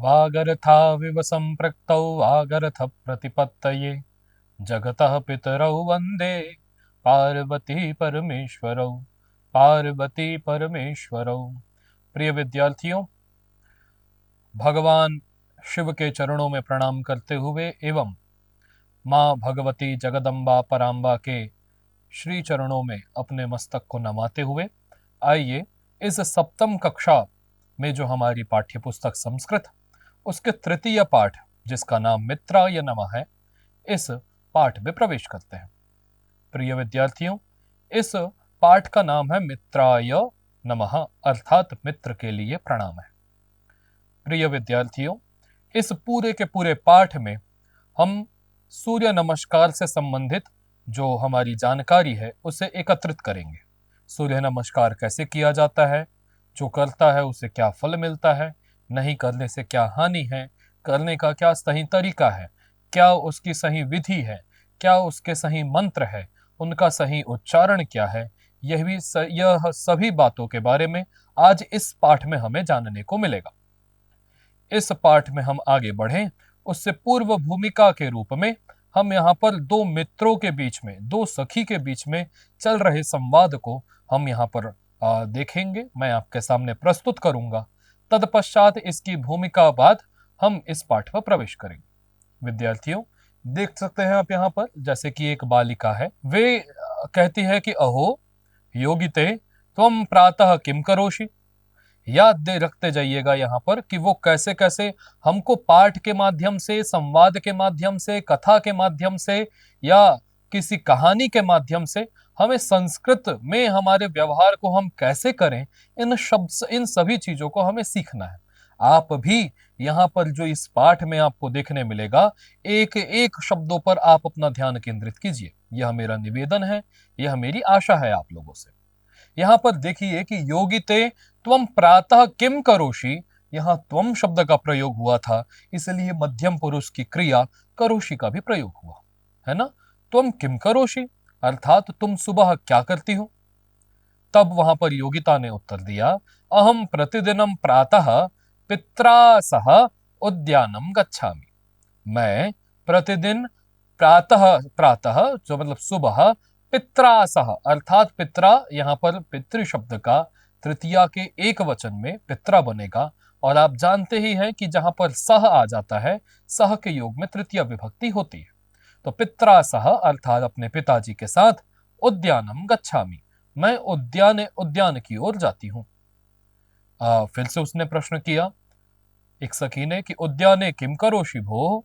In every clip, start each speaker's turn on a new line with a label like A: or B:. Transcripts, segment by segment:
A: वागर्थाविव सम्पृक्तौ वागर्थ प्रतिपत्तये जगतः पितरौ वन्दे पार्वती परमेश्वरौ। पार्वती परमेश्वरौ। प्रिय विद्यार्थियों, भगवान शिव के चरणों में प्रणाम करते हुए एवं माँ भगवती जगदम्बा पराम्बा के श्री चरणों में अपने मस्तक को नमाते हुए आइए इस सप्तम कक्षा में जो हमारी पाठ्य पुस्तक संस्कृत उसके तृतीय पाठ जिसका नाम मित्राय नमः है, इस पाठ में प्रवेश करते हैं। प्रिय विद्यार्थियों, इस पाठ का नाम है मित्राय नमः, अर्थात मित्र के लिए प्रणाम है। प्रिय विद्यार्थियों, इस पूरे के पूरे पाठ में हम सूर्य नमस्कार से संबंधित जो हमारी जानकारी है उसे एकत्रित करेंगे। सूर्य नमस्कार कैसे किया जाता है, जो करता है उसे क्या फल मिलता है, नहीं करने से क्या हानि है, करने का क्या सही तरीका है, क्या उसकी सही विधि है, क्या उसके सही मंत्र है, उनका सही उच्चारण क्या है, यह सभी बातों के बारे में आज इस पाठ में हमें जानने को मिलेगा। इस पाठ में हम आगे बढ़ें उससे पूर्व भूमिका के रूप में हम यहाँ पर दो मित्रों के बीच में, दो सखी के बीच में चल रहे संवाद को हम यहाँ पर देखेंगे। मैं आपके सामने प्रस्तुत करूंगा। तत्पश्चात इसकी भूमिका बाद हम इस पाठ पर प्रवेश करेंगे। विद्यार्थियों, देख सकते हैं आप यहाँ पर जैसे कि एक बालिका है, वे कहती है कि अहो योगिते त्वं प्रातः किम करोषि। याद दे रखते जाइएगा यहाँ पर कि वो कैसे कैसे हमको पाठ के माध्यम से, संवाद के माध्यम से, कथा के माध्यम से या किसी कहानी के माध्यम से हमें संस्कृत में हमारे व्यवहार को हम कैसे करें, इन सभी चीजों को हमें सीखना है। आप भी यहाँ पर जो इस पाठ में आपको देखने मिलेगा, एक एक शब्दों पर आप अपना ध्यान केंद्रित कीजिए। यह मेरा निवेदन है, यह मेरी आशा है आप लोगों से। यहाँ पर देखिए कि योगिते त्वम प्रातः किम करोषि, यहाँ त्वम शब्द का प्रयोग हुआ था, इसलिए मध्यम पुरुष की क्रिया करोषि का भी प्रयोग हुआ है ना। त्वम किम करोषि अर्थात तुम सुबह क्या करती हो। तब वहां पर योगिता ने उत्तर दिया, अहम प्रतिदिनम प्रातः पित्रा सह उद्यानम गच्छामि। मैं प्रतिदिन प्रातः प्रातः जो मतलब सुबह, पित्रा सह अर्थात पित्रा यहाँ पर पितृ शब्द का तृतीया के एक वचन में पित्रा बनेगा। और आप जानते ही हैं कि जहां पर सह आ जाता है, सह के योग में तृतीय विभक्ति होती है। तो पित्रा सह अर्थात अपने पिताजी के साथ उद्यानम गच्छामि, मैं उद्यान की ओर जाती हूँ। फिर से उसने प्रश्न किया एक सखी ने कि उद्याने किम करोषि भोः।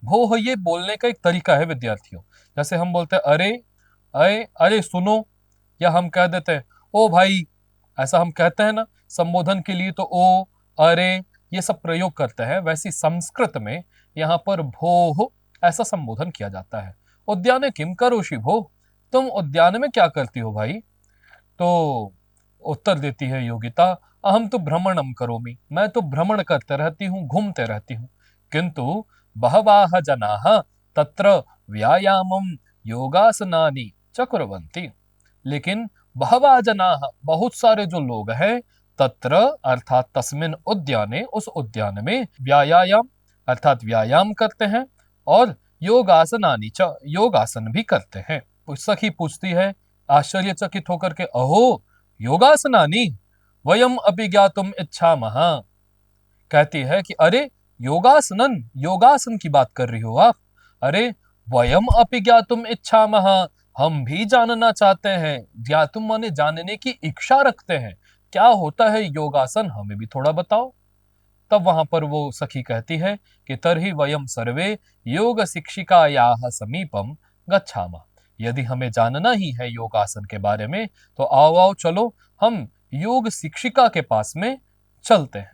A: भोः ये बोलने का एक तरीका है विद्यार्थियों। जैसे हम बोलते हैं अरे, अरे अरे सुनो, या हम कह देते हैं ओ भाई, ऐसा हम कहते हैं ना संबोधन के लिए, तो ओ, अरे ये सब प्रयोग करते हैं। वैसी संस्कृत में यहाँ पर भोः ऐसा संबोधन किया जाता है। उद्याने किम करोषि भोः, तुम उद्यान में क्या करती हो भाई। तो उत्तर देती है योगिता, अहम तो भ्रमणम करोमि, मैं तो भ्रमण करते रहती हूँ, घूमते रहती हूँ। किंतु बहवाह जनाः तत्र व्यायामम योगासनानि च कुर्वन्ति। लेकिन बहवा जनाः बहुत सारे जो लोग हैं, तत्र अर्थात तस्मिन उद्याने उस उद्यान में, व्यायाम अर्थात व्यायाम करते हैं और योगासनानि च योगासन भी करते हैं। सखी पूछती है आश्चर्यचकित होकर के, अहो योगासनानि वयम अपि ज्ञातुम इच्छामः। कहती है कि अरे योगासनन, योगासन की बात कर रही हो आप। अरे वयम अपि ज्ञातुम इच्छामः, हम भी जानना चाहते हैं। ज्ञातुम माने जानने की इच्छा रखते हैं। क्या होता है योगासन, हमें भी थोड़ा बताओ। तब वहां पर वो सखी कहती है कि तर्हि वयम सर्वे योग शिक्षिकायाः समीपम गच्छामः। यदि हमें जानना ही है योगासन के बारे में, तो आओ आओ चलो हम योग शिक्षिका के पास में चलते हैं।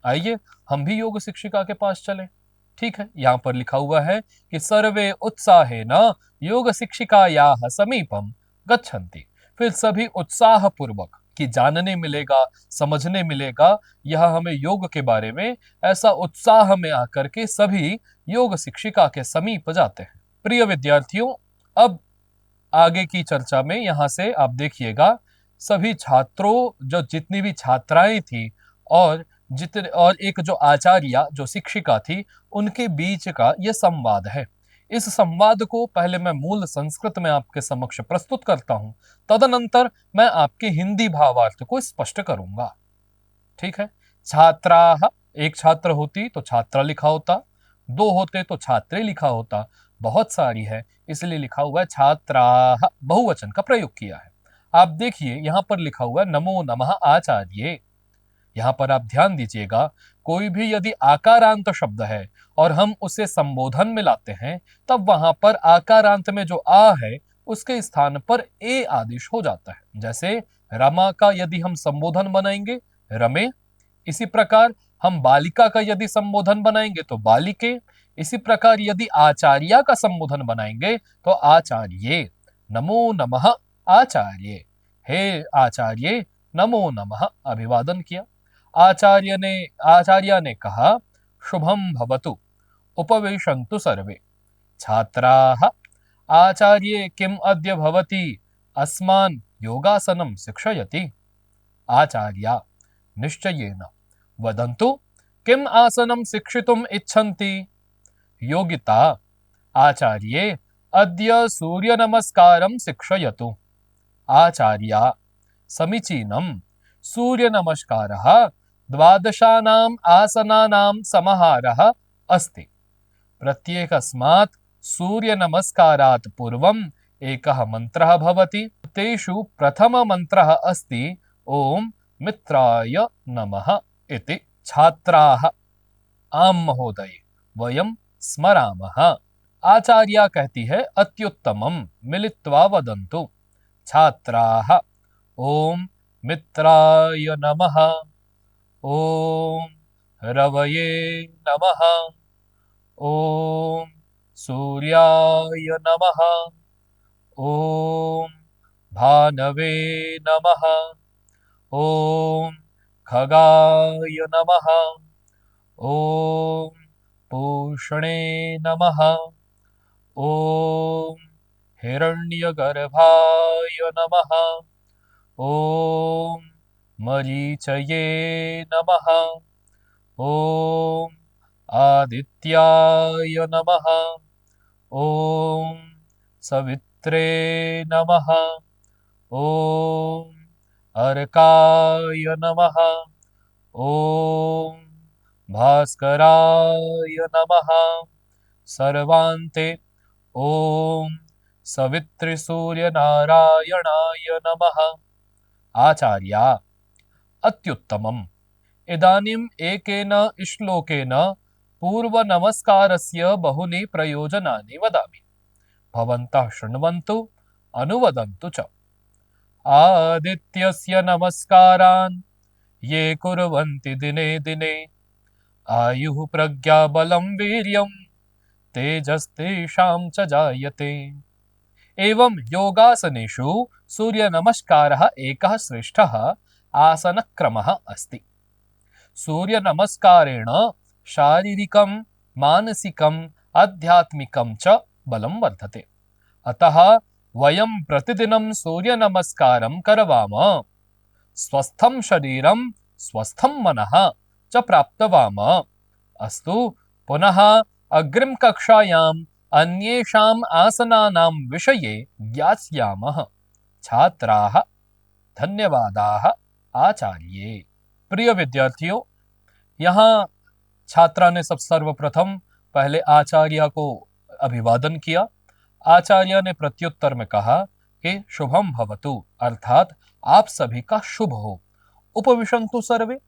A: आइए हम भी योग शिक्षिका के पास चलें। ठीक है, यहाँ पर लिखा हुआ है कि सर्वे उत्साहेन योग शिक्षिकायाः समीपम गच्छन्ति। फिर सभी उत्साह पूर्वक, कि जानने मिलेगा, समझने मिलेगा यह हमें योग के बारे में, ऐसा उत्साह में आकर के सभी योग शिक्षिका के समीप जाते हैं। प्रिय विद्यार्थियों, अब आगे की चर्चा में यहां से आप देखिएगा, सभी छात्रों, जो जितनी भी छात्राएं थी और जितने और एक जो आचार्य जो शिक्षिका थी उनके बीच का यह संवाद है। इस संवाद को पहले मैं मूल संस्कृत में आपके समक्ष प्रस्तुत करता हूं, तदनंतर मैं आपके हिंदी भावार्थ को स्पष्ट करूंगा। ठीक है। छात्राः, एक छात्र होती तो छात्रा लिखा होता, दो होते तो छात्रे लिखा होता, बहुत सारी है इसलिए लिखा हुआ है छात्राः, बहुवचन का प्रयोग किया है। आप देखिए यहां पर लिखा हुआ है नमो नमः आचार्ये। यहां पर आप ध्यान दीजिएगा, कोई भी यदि आकारांत शब्द है और हम उसे संबोधन में लाते हैं, तब वहां पर आकारांत में जो आ है उसके स्थान पर ए आदेश हो जाता है। जैसे रमा का यदि हम संबोधन बनाएंगे रमे, इसी प्रकार हम बालिका का यदि संबोधन बनाएंगे तो बालिके, इसी प्रकार यदि आचार्य का संबोधन बनाएंगे तो आचार्ये। नमो नमः आचार्ये, हे आचार्य नमो नमः, अभिवादन किया। आचार्य ने कहा शुभम भवतु उपविशन्तु सर्वे। छात्राः आचार्ये किम अद्य भवती अस्मान् योगासनं शिक्षयति। आचार्य निश्चयेन वदन्तु किम आसनं शिक्षितुम् इच्छन्ति। योगिता आचार्ये अद्य सूर्यनमस्कारं शिक्षयतु। आचार्य समीचीनं, सूर्यनमस्कारः द्वादशानाम् आसनानां समाहारः अस्ति। प्रत्येकस्मात् सूर्यनमस्कारात् पूर्वम् एकः मन्त्रः भवति। तेषु प्रथममन्त्रः अस्ति ओम मित्राय नमः इति। छात्राः आम महोदय वयं स्मरामः। आचार्या कहती है अत्युत्तमं मिलित्वा वदन्तु। छात्राः ओम मित्राय नमः, ओम रवये नमः, ओम सूर्याय नमः, ओम भानवे नमः, ओम खगाय नमः, ओम पूषणे नमः, ओम हिरण्यगर्भाय नमः, ओम मरीचये नमः, ओम आदित्याय नमः, ओम सवित्रे नमः, ओम अर्काय नमः, ओम भास्कराय नमः, सर्वान्ते ओम सवितृसूर्यनारायणाय नमः। आचार्या अत्युत्तमम्। इदानीम् एकेन श्लोकेन पूर्वनमस्कारस्य बहुनि प्रयोजनानि वदामि, भवन्तः शृण्वन्तु अनुवदन्तु च। आदित्यस्य नमस्कारान् ये कुर्वन्ति दिने दिने आयुः प्रज्ञाबलं वीर्यं तेजस्तेषां च जायते। एवं योगासनेषु सूर्यनमस्कारः एकः श्रेष्ठः आसनक्रमः अस्ति। सूर्यनमस्कारेण शारीरिकं मानसिकम् आध्यात्मिकं च बलं वर्धते। अतः वयं प्रतिदिनं सूर्यनमस्कारं करवाम, स्वस्थं शरीरं स्वस्थं मनः च प्राप्तवाम। अस्तु, पुनः अग्रिमकक्षायाम् अन्येषाम् आसनानां विषये ज्ञास्यामः। छात्राः धन्यवादाः आचार्ये। प्रिय विद्यार्थियों, यहाँ छात्रा ने सर्वप्रथम पहले आचार्य को अभिवादन किया। आचार्य ने प्रत्युत्तर में कहा कि शुभम भवतु, अर्थात आप सभी का शुभ हो। उपविशन्तु सर्वे,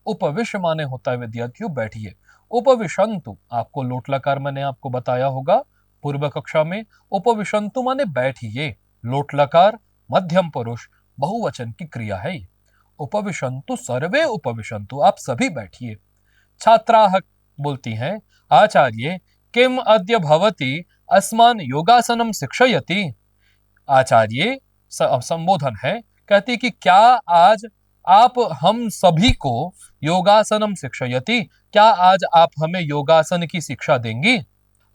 A: उपविश माने होता है विद्यार्थियों बैठिए। उपविशन्तु आपको लोट लकार मैंने आपको बताया होगा पूर्व कक्षा में। उपविशन्तु माने बैठिए, लोट लकार मध्यम पुरुष बहुवचन की क्रिया है। उपविशन्तु सर्वे उपविशन्तु, आप सभी बैठिए। छात्राः बोलती हैं आचार्य किम अद्य भवती अस्मान् योगासनं शिक्षयति। आचार्य संबोधन है, कहती कि क्या आज आप हम सभी को योगासनम शिक्षयति, क्या आज आप हमें योगासन की शिक्षा देंगी।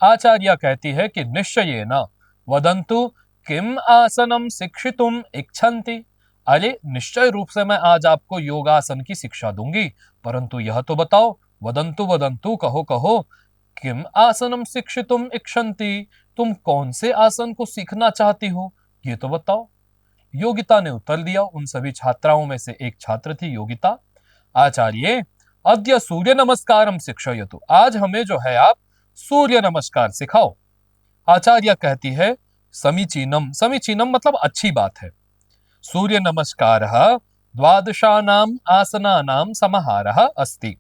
A: आचार्य कहती है कि निश्चयेन वदन्तु किम आसनम शिक्षितुम इच्छन्ति। अरे निश्चय रूप से मैं आज आपको योगासन की शिक्षा दूंगी, परंतु यह तो बताओ, वदंतु वदंतु, कहो कहो, किम आसनम शिक्षितुम इच्छन्ति, तुम कौन से आसन को सीखना चाहती हो, ये तो बताओ। योगिता ने उत्तर दिया, उन सभी छात्राओं में से एक छात्र थी योगिता। आचार्य, अद्य सूर्य नमस्कारम शिक्षयतु, आज हमें जो है आप सूर्य नमस्कार सिखाओ। आचार्य कहती है, समीचीनम, समीचीनम मतलब अच्छी बात है। सूर्य नमस्कार द्वादशानाम आसनानाम समाहारः अस्ति।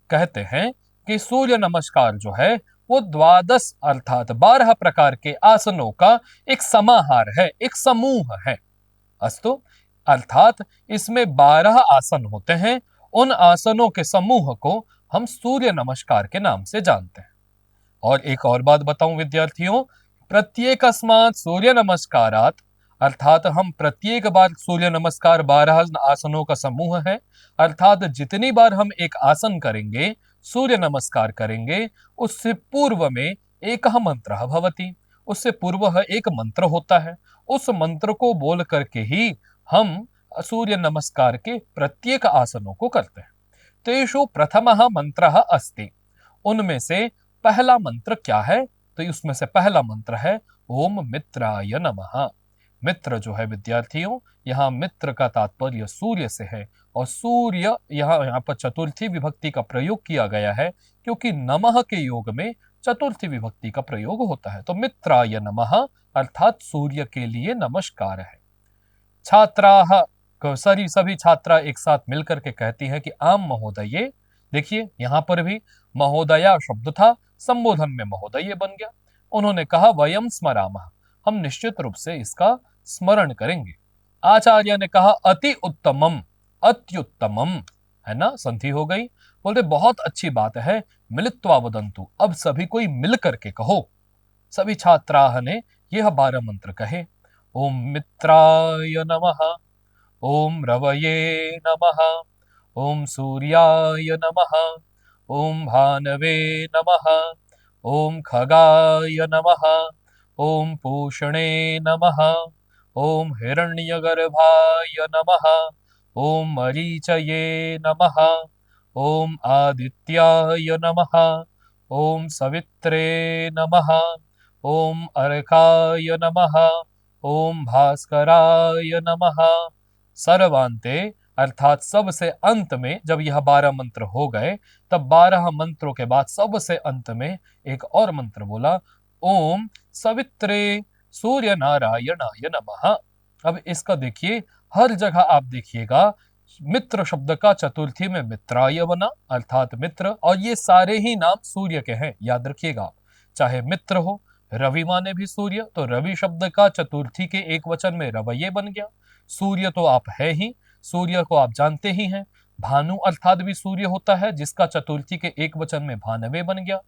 A: कहते हैं कि सूर्य नमस्कार जो है वो द्वादश अर्थात 12 प्रकार के आसनों का एक समाहार है, एक समूह है। अस्तु, अर्थात इसमें 12 आसन होते हैं। उन आसनों के समूह को हम सूर्य नमस्कार के नाम से जानते हैं। और एक और बात बताऊं विद्यार्थियों, प्रत्येक अस्मात् सूर्य नमस्कारात, अर्थात हम प्रत्येक बार सूर्य नमस्कार 12 आसनों का समूह है, अर्थात जितनी बार हम एक आसन करेंगे, सूर्य नमस्कार करेंगे, उससे पूर्व में एक मंत्र भवति, उससे पूर्व एक मंत्र होता है। उस मंत्र को बोल करके ही हम सूर्य नमस्कार के प्रत्येक आसनों को करते हैं। तेषु प्रथमः मंत्रः अस्ति, उनमें से पहला मंत्र क्या है, तो उसमें से पहला मंत्र है ओम मित्राय नमः। मित्र जो है विद्यार्थियों, यहाँ मित्र का तात्पर्य सूर्य से है, और सूर्य यहाँ पर चतुर्थी विभक्ति का प्रयोग किया गया है, क्योंकि नमः के योग में चतुर्थी विभक्ति का प्रयोग होता है। तो मित्राय नमः अर्थात सूर्य के लिए नमस्कार है। छात्राः, सभी छात्रा एक साथ मिलकर के कहती है कि आम महोदये, देखिए यहां पर भी महोदया शब्द था, संबोधन में महोदय बन गया। उन्होंने कहा वयम स्मरामः, हम निश्चित रूप से इसका स्मरण करेंगे। आचार्य ने कहा अति उत्तमम, अत्युत्तमम, है ना, संधि हो गई। बोलते बहुत अच्छी बात है, मिलित्वा वदंतु, अब सभी कोई मिल करके कहो। सभी छात्राः ने यह 12 मंत्र कहे। ओम मित्राय नमः, ओम रवये नमः, ओम सूर्याय नमः, ओम भानवे नमः, ओम खगाय नमः, ओम पूषणे नमः, ओम हिरण्यगर्भाय नमः, ओम मरीचये नमः, ओम आदित्याय नमः, ओम सवित्रे नमः, ओम अर्काय नमः, ओम भास्कराय नमः। सर्वांते अर्थात सबसे अंत में जब यह 12 मंत्र हो गए, तब 12 मंत्रों के बाद सबसे अंत में एक और मंत्र बोला, ओम सवित्रे सूर्य नारायणाय नमः। अब इसका देखिए, हर जगह आप देखिएगा मित्र शब्द का चतुर्थी में मित्राय बना, अर्थात मित्र, और ये सारे ही नाम सूर्य के हैं, याद रखिएगा। चाहे मित्र हो, रवि माने भी सूर्य, तो रवि शब्द का चतुर्थी के एक वचन में रवैये बन गया। सूर्य तो आप है ही, सूर्य को आप जानते ही हैं। भानु अर्थात भी सूर्य होता है, जिसका चतुर्थी के एक वचन में भानवे बन गया।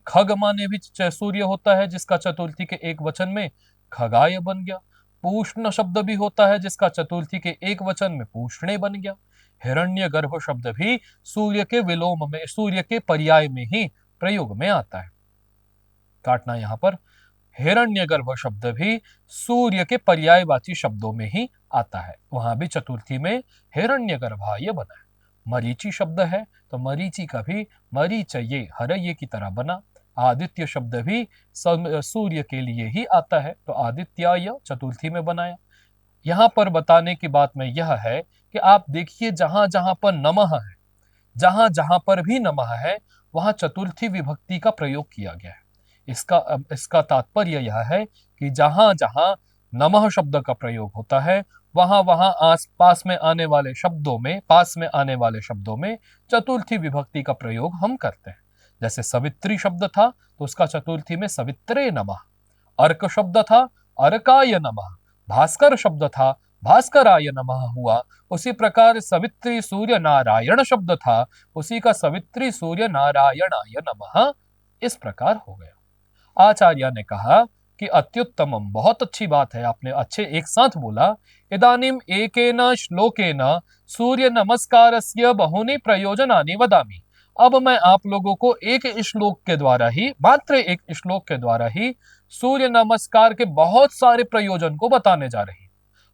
A: खग माने भी सूर्य होता है, जिसका चतुर्थी के एक वचन में खगाय बन गया। पूष्ण शब्द भी होता है, जिसका चतुर्थी के एक वचन में पूष्णे बन गया। हिरण्य गर्भ शब्द भी सूर्य के विलोम में, सूर्य के पर्याय में ही प्रयोग में आता है। काटना यहां पर, हिरण्यगर्भ शब्द भी सूर्य के पर्यायवाची शब्दों में ही आता है, वहां भी चतुर्थी में हिरण्यगर्भाय बना है। मरीचि शब्द है, तो मरीचि का भी मरीचये, हरये की तरह बना। आदित्य शब्द भी सूर्य के लिए ही आता है, तो आदित्याय चतुर्थी में बनाया। यहां पर बताने की बात में यह है कि आप देखिए, जहां जहां पर नमः है, जहां जहां पर भी नमः है, वहां चतुर्थी विभक्ति का प्रयोग किया गया है। इसका तात्पर्य यह है कि जहां जहां नमः शब्द का प्रयोग होता है, वहां वहां आस पास में आने वाले शब्दों में, पास में आने वाले शब्दों में चतुर्थी विभक्ति का प्रयोग हम करते हैं। जैसे सवित्री शब्द था, तो उसका चतुर्थी में सवित्रे नमः। अर्क शब्द था, अर्काय नमः। भास्कर शब्द था, भास्कराय नमः हुआ। उसी प्रकार सवित्री सूर्य नारायण शब्द था, उसी का सवित्री सूर्य नारायणाय नमः इस प्रकार हो गया। आचार्य ने कहा कि अत्युत्तमम, बहुत अच्छी बात है, आपने अच्छे एक साथ बोला। इदानीम एकेन श्लोकेन सूर्य नमस्कारस्य बहुनि प्रयोजनानि वदामि। अब मैं आप लोगों को एक श्लोक के द्वारा ही, मात्र एक श्लोक के द्वारा ही सूर्य नमस्कार के बहुत सारे प्रयोजन को बताने जा रही।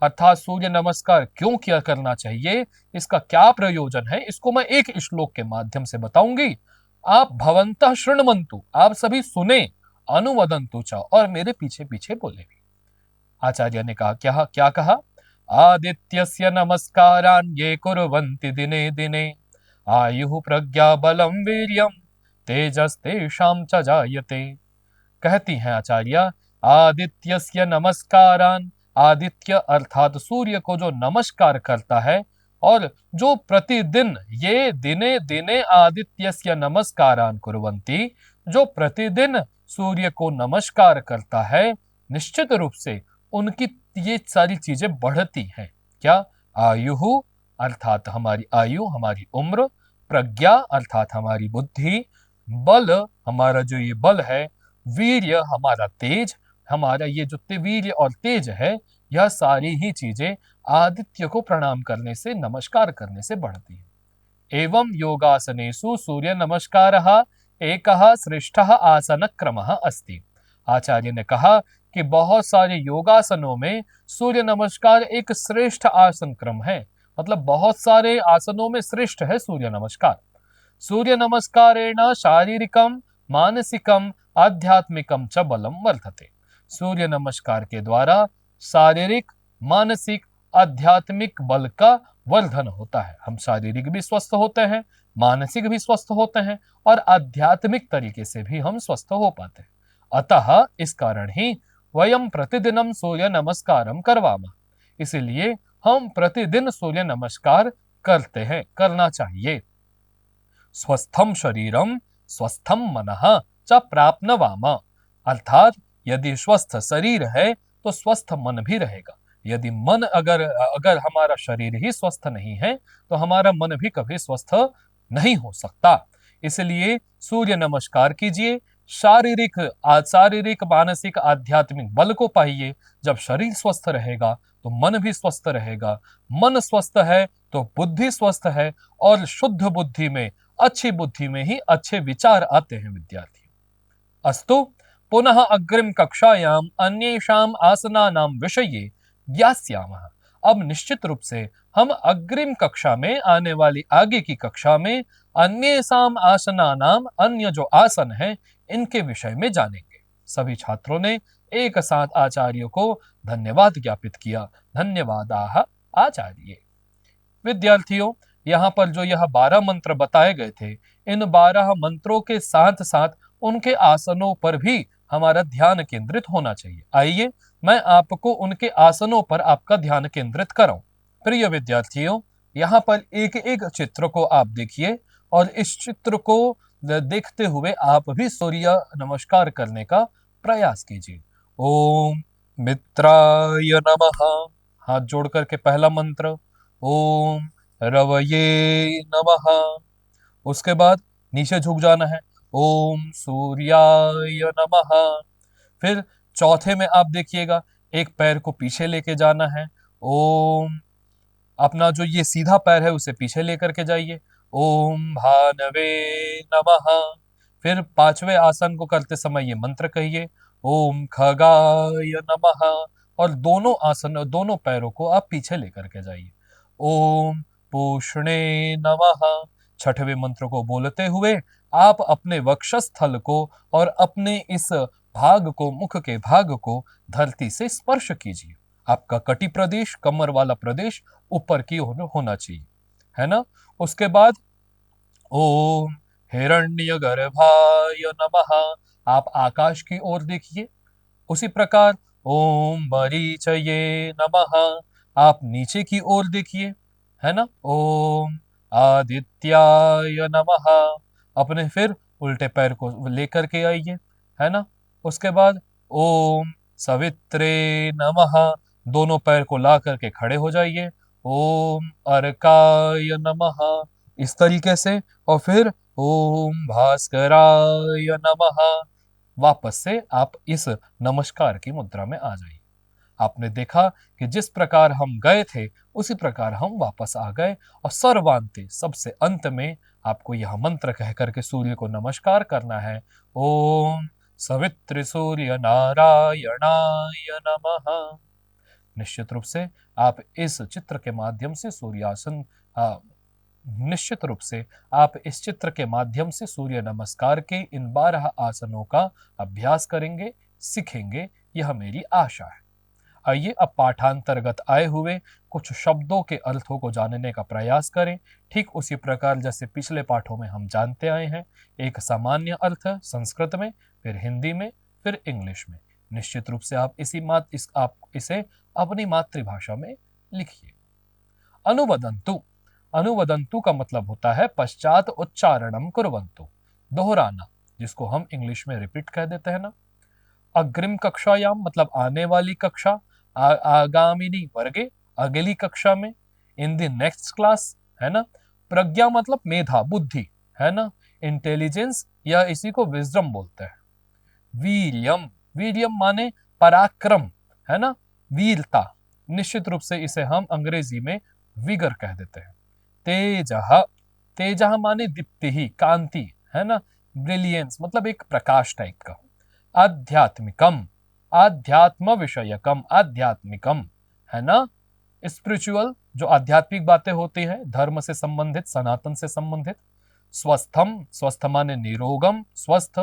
A: अर्थात सूर्य नमस्कार क्यों किया करना चाहिए, इसका क्या प्रयोजन है, इसको मैं एक श्लोक के माध्यम से बताऊंगी। आप भवंतः शृण्वन्तु, आप सभी सुने, अनुवदन्तु च, और मेरे पीछे पीछे बोले भी। आचार्य ने कहा, क्या क्या कहा? आदित्यस्य नमस्कारान् ये कुर्वन्ति दिने दिने आयुः प्रज्ञा बलं वीर्यं तेजस्तेषां च जायते। कहती हैं आचार्य, आदित्यस्य नमस्कारान्, आदित्य अर्थात सूर्य को जो नमस्कार करता है, और जो प्रतिदिन ये दिने दिने आदित्यस्य नमस्कारान् कुर्वन्ति, जो प्रतिदिन सूर्य को नमस्कार करता है, निश्चित रूप से उनकी ये सारी चीजें बढ़ती हैं। क्या? आयु अर्थात हमारी आयु, हमारी उम्र, प्रज्ञा अर्थात हमारी बुद्धि, बल हमारा जो ये बल है, वीर्य हमारा तेज, हमारा ये जो वीर्य और तेज है, यह सारी ही चीजें आदित्य को प्रणाम करने से, नमस्कार करने से बढ़ती है। एवं योगासनेषु सूर्य नमस्कारः एकः श्रेष्ठः आसन क्रमः अस्ति। आचार्य ने कहा कि बहुत सारे योगासनों में सूर्य नमस्कार एक श्रेष्ठ आसन क्रम है, मतलब बहुत सारे आसनों में श्रेष्ठ है सूर्य नमस्कार। सूर्य नमस्कारेण शारीरिकम मानसिकम आध्यात्मिकम च बलम वर्धते। सूर्य नमस्कार के द्वारा शारीरिक, मानसिक, आध्यात्मिक बल का वर्धन होता है। हम शारीरिक भी स्वस्थ होते हैं, मानसिक भी स्वस्थ होते हैं, और आध्यात्मिक तरीके से भी हम स्वस्थ हो पाते हैं। अतः इस कारण ही वयम प्रतिदिनम सूर्य नमस्कारम करवामः, इसलिए हम प्रतिदिन सूर्य नमस्कार करते हैं, करना चाहिए। स्वस्थम शरीरम स्वस्थम मनः च प्राप्नवाम, अर्थात यदि स्वस्थ शरीर है तो स्वस्थ मन भी रहेगा। यदि मन अगर हमारा शरीर ही स्वस्थ नहीं है तो हमारा मन भी कभी स्वस्थ नहीं हो सकता। इसलिए सूर्य नमस्कार कीजिए, शारीरिक मानसिक आध्यात्मिक बल को पाइए। जब शरीर स्वस्थ रहेगा तो मन भी स्वस्थ रहेगा, मन स्वस्थ है तो बुद्धि स्वस्थ है, और शुद्ध बुद्धि में, अच्छी बुद्धि में ही अच्छे विचार आते हैं विद्यार्थी। अस्तु, पुनः अग्रिम कक्षायाम अन्येषाम आसनानां विषये ज्ञास्यामः। अब निश्चित रूप से हम अग्रिम कक्षा में, आने वाली आगे की कक्षा में, अन्येषाम आसनानाम, अन्य जो आसन है, इनके विषय में जानेंगे। सभी छात्रों ने एक साथ आचार्य को धन्यवाद ज्ञापित किया। धन्यवादाः आचार्य। विद्यार्थियों, यहाँ पर जो यह 12 मंत्र बताए गए थे, इन 12 मंत्रों के साथ साथ उनके आसनों पर भी हमारा ध्यान केंद्रित होना चाहिए। आइए मैं आपको उनके आसनों पर आपका ध्यान केंद्रित कराऊं। प्रिय विद्यार्थियों, यहाँ पर एक एक चित्र को आप देखिए, और इस चित्र को देखते हुए आप भी सूर्य नमस्कार करने का प्रयास कीजिए। ओम मित्राय नमः, हाथ जोड़ करके पहला मंत्र, ओम रवये नमः। उसके बाद नीचे झुक जाना है, ओम सूर्याय नमः। फिर चौथे में आप देखिएगा, एक पैर को पीछे लेके जाना है, ओम, अपना जो ये सीधा पैर है उसे पीछे लेकर के जाइए, ओम भानवे नमः। फिर पांचवें आसन को करते समय ये मंत्र कहिए, ओम खगाय नमः, और दोनों पैरों को आप पीछे लेकर के जाइए, ओम पूष्णे नमः। छठवें मंत्र को बोलते हुए आप अपने वक्षस्थल को और अपने इस भाग को, मुख के भाग को धरती से स्पर्श कीजिए। आपका कटी प्रदेश, कमर वाला प्रदेश ऊपर की ओर होना चाहिए, है ना। उसके बाद ओम हिरण्यगर्भाय नमः, आप आकाश की ओर देखिए। उसी प्रकार ओम मरीचये नमः, आप नीचे की ओर देखिए, है ना। ओम आदित्याय नमः, अपने फिर उल्टे पैर को लेकर के आइए, है ना। उसके बाद ओम सवित्रे नमः, दोनों पैर को ला करके खड़े हो जाइए, ओम अर्काय नमः, इस तरीके से। और फिर ओम भास्कराय नमः, वापस से आप इस नमस्कार की मुद्रा में आ जाइए। आपने देखा कि जिस प्रकार हम गए थे उसी प्रकार हम वापस आ गए, और सर्वांते, सबसे अंत में आपको यह मंत्र कह करके सूर्य को नमस्कार करना है, ओम सवित्र सूर्य नारायणाय नमः। निश्चित रूप से आप इस चित्र के माध्यम से सूर्यासन निश्चित रूप से आप इस चित्र के माध्यम से सूर्य नमस्कार के इन 12 आसनों का अभ्यास करेंगे, सीखेंगे, यह मेरी आशा है। आइए अब पाठांतर्गत आए हुए कुछ शब्दों के अर्थों को जानने का प्रयास करें। ठीक उसी प्रकार जैसे पिछले पाठों में हम जानते आए हैं, एक सामान्य अर्थ संस्कृत में, फिर हिंदी में, फिर इंग्लिश में। निश्चित रूप से आप आप इसे अपनी मातृभाषा में लिखिए। अनुवदंतु, अनुवदंतु का मतलब होता है पश्चात उच्चारणम कुर्वन्तु, दोहराना, जिसको हम इंग्लिश में रिपीट कह देते हैं ना। अग्रिम कक्षायाम मतलब आने वाली कक्षा, आगामिनी वर्गे, अगली कक्षा में, इन द नेक्स्ट क्लास, है ना। प्रज्ञा मतलब मेधा, बुद्धि, है ना। इंटेलिजेंस या इसी को विजडम बोलते हैं। वीर्यम, वीर्यम माने पराक्रम, है ना, वीरता। निश्चित रूप से इसे हम अंग्रेजी में विगर कह देते हैं। तेजः, तेजः माने दीप्ति ही, कांति, है ना, ब्रिलियंस मतलब एक प्रकाश टाइप का। आध्यात्मिकम, आध्यात्म विषयकम, आध्यात्मिकम, है ना, स्पिरिचुअल, जो आध्यात्मिक बातें होती हैं, धर्म से संबंधित, सनातन से संबंधित। स्वस्थम, स्वस्थ माने निरोगम, स्वस्थ,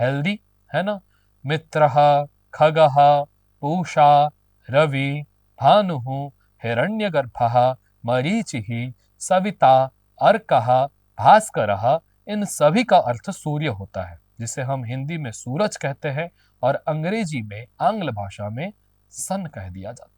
A: हेल्दी, है ना। मित्रः, खगः, पूषा, रवि, भानुः, हिरण्यगर्भः, मरीचिः, सविता, अर्कः, भास्करः, इन सभी का अर्थ सूर्य होता है, जिसे हम हिंदी में सूरज कहते हैं और अंग्रेजी में, आंग्ल भाषा में सन कह दिया जाता है।